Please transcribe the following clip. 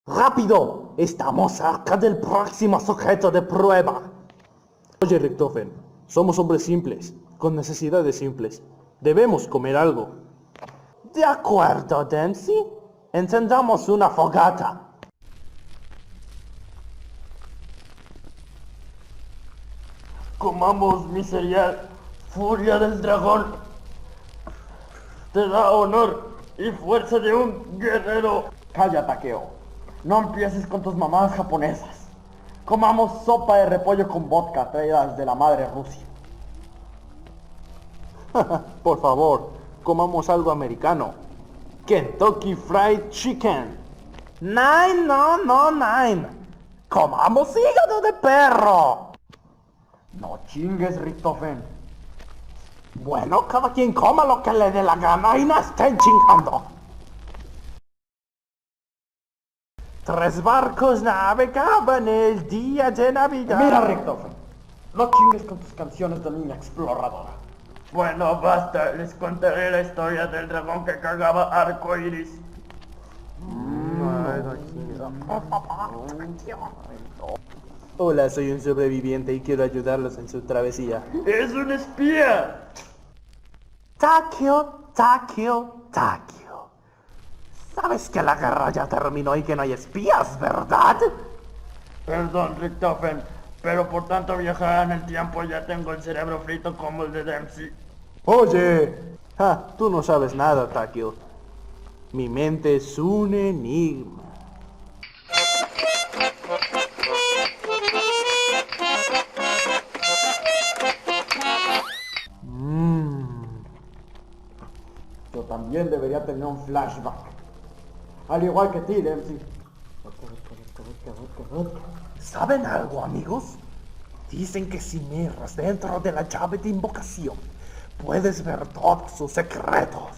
¡Rápido! Estamos cerca del próximo sujeto de prueba. Oye, Richtofen, somos hombres simples, con necesidades simples. Debemos comer algo. De acuerdo, Dempsey. Encendamos una fogata. Comamos mi cereal, furia del dragón. Te da honor y fuerza de un guerrero. Calla, Takeo. No empieces con tus mamadas japonesas. Comamos sopa de repollo con vodka traída desde la madre Rusia. Por favor, comamos algo americano. Kentucky Fried Chicken. Nine, no, nine. Comamos hígado de perro. No chingues, Richtofen. Bueno, cada quien coma lo que le dé la gana y no estén chingando. 3 barcos navegaban el día de Navidad. Mira, Richtofen. No chingues con tus canciones de niña exploradora. Bueno, basta, les contaré la historia del dragón que cargaba arco iris. Hola, soy un sobreviviente y quiero ayudarlos en su travesía. ¡Es un espía! Takeo. Sabes que la guerra ya terminó y que no hay espías, ¿verdad? Perdón, Richtofen, pero por tanto viajar en el tiempo ya tengo el cerebro frito como el de Dempsey. Oye, tú no sabes nada, Takeo. Mi mente es un enigma. Yo también debería tener un flashback. Al igual que ti, Dempsey. ¿Saben algo, amigos? Dicen que si miras dentro de la llave de invocación, puedes ver todos sus secretos.